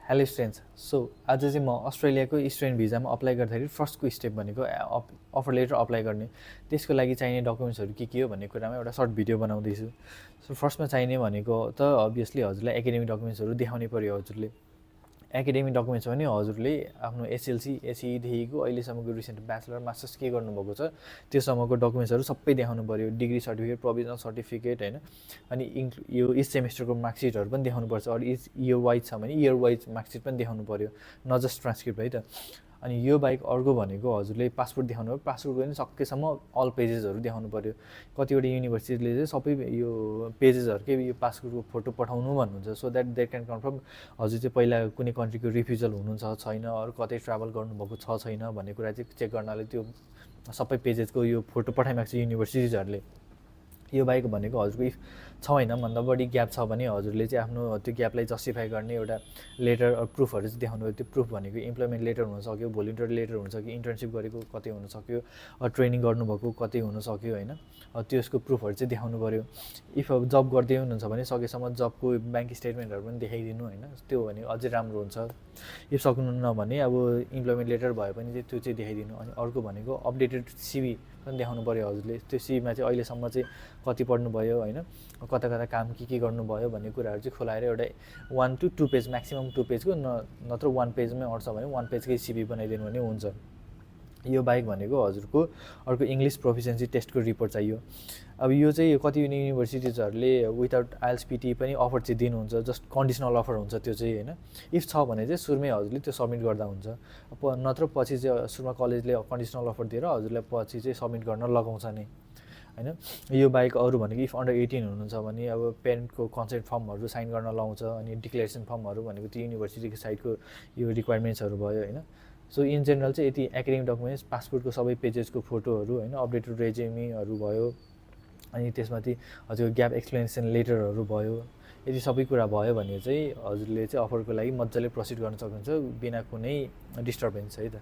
Hello students, so आज चाहिँ म अस्ट्रेलियाको स्टुडेन्ट भिजामा अप्लाई गर्दाखेरि फर्स्टको स्टेप भनेको अफर लेटर अप्लाई गर्ने, त्यसको लागि चाहिने डकुमेन्ट्सहरू के हो भन्ने कुरामा एउटा सर्ट भिडियो बनाउँदैछु। सो फर्स्टमा चाहिने भनेको त अभियसली हजुरलाई एकाडेमिक डकुमेन्ट्सहरू देखाउनै पर्यो। हजुरले एकाडेमिक डकुमेन्ट्स भने हजुरले आफ्नो एसएलसी एसईदेखिको अहिलेसम्मको रिसेन्ट ब्याचलर मास्टर्स के गर्नुभएको छ त्योसम्मको डकुमेन्ट्सहरू सबै देखाउनु पर्यो। डिग्री सर्टिफिकेट, प्रोभिजनल सर्टिफिकेट होइन, अनि यो इच सेमेस्टरको मार्कसिटहरू पनि देखाउनुपर्छ। अरू इच इयर वाइज छ भने इयर वाइज मार्कसिट पनि देखाउनु पर्यो, न जस्ट ट्रान्सक्रिप्ट है त। अनि यो बाहेक अर्को भनेको हजुरले पासपोर्ट देखाउनु पर्यो। पासपोर्टको पनि सकेसम्म अल पेजेसहरू देखाउनु पर्यो। कतिवटा युनिभर्सिटीले चाहिँ सबै यो पेजेसहरूकै यो पासपोर्टको फोटो पठाउनु भन्नुहुन्छ, so that they can confirm हजुर चाहिँ पहिला कुनै कन्ट्रीको रिफ्युजल हुनुहुन्छ छैन, अरू कतै ट्राभल गर्नुभएको छ छैन भन्ने कुरा चाहिँ चेक गर्नाले त्यो सबै पेजेसको यो फोटो पठाइमाग्छ युनिभर्सिटिजहरूले। यो बाहेक भनेको हजुरको इफ 6 महिनाभन्दा बढी ग्याप छ भने हजुरले चाहिँ आफ्नो त्यो ग्यापलाई जस्टिफाई गर्ने एउटा लेटर प्रुफहरू चाहिँ देखाउनु पर्यो। त्यो प्रुफ भनेको इम्प्लोइमेन्ट लेटर हुनसक्यो, भोलिन्टियर लेटर हुनसक्यो, इन्टर्नसिप गरेको कतै हुनसक्यो, ट्रेनिङ गर्नुभएको कतै हुनसक्यो होइन, त्यसको प्रुफहरू चाहिँ देखाउनु पर्यो। इफ अब जब गर्दै हुनुहुन्छ भने सकेसम्म जबको ब्याङ्क स्टेटमेन्टहरू पनि देखाइदिनु होइन, त्यो भने अझै राम्रो हुन्छ। इफ सक्नुहुन्न भने अब इम्प्लोइमेन्ट लेटर भए पनि चाहिँ त्यो चाहिँ देखाइदिनु। अनि अर्को भनेको अपडेटेड सिभी पनि देखाउनु पर्यो हजुरले। त्यो सिभीमा चाहिँ अहिलेसम्म चाहिँ कति पढ्नुभयो होइन, कता कता काम के गर्नुभयो भन्ने कुराहरू चाहिँ खुलाएर एउटा 1 to 2 पेज, म्याक्सिमम् 2 पेजको, नत्र 1 पेजमै अट्छ भने 1 पेजकै सिभी बनाइदिनु भने हुन्छ। यो बाहेक भनेको हजुरको अर्को इङ्ग्लिस प्रोफिसियन्सी टेस्टको रिपोर्ट चाहियो। अब यो चाहिँ कति युनिभर्सिटिजहरूले विदाउट आइएल्स पिटी पनि अफर चाहिँ दिनुहुन्छ, जस्ट कन्डिसनल अफर हुन्छ त्यो चाहिँ होइन। इफ छ भने चाहिँ सुरुमै हजुरले त्यो सब्मिट गर्दा हुन्छ, नत्र पछि चाहिँ सुरुमा कलेजले कन्डिसनल अफर दिएर हजुरलाई पछि चाहिँ सब्मिट गर्न लगाउँछ नै होइन। यो बाहेक अरू भनेको इफ अन्डर 18 हुनुहुन्छ भने अब पेरेन्टको कन्सेन्ट फर्महरू साइन गर्न लाउँछ। अनि डिक्लेरेसन फर्महरू भनेको त्यो युनिभर्सिटीको साइडको यो रिक्वायरमेन्ट्सहरू भयो होइन। सो इन जेनरल चाहिँ यति एकाडेमिक डकुमेन्ट्स, पासपोर्टको सबै पेजेसको फोटोहरू होइन, अपडेटेड रेज्युमीहरू भयो, अनि त्यसमाथि हजुरको ग्याप एक्सप्लेनेसन लेटरहरू भयो। यदि सबै कुरा भयो भने चाहिँ हजुरले चाहिँ अफरको लागि मजाले प्रोसिड गर्न सक्नुहुन्छ बिना कुनै डिस्टर्बेन्स है त।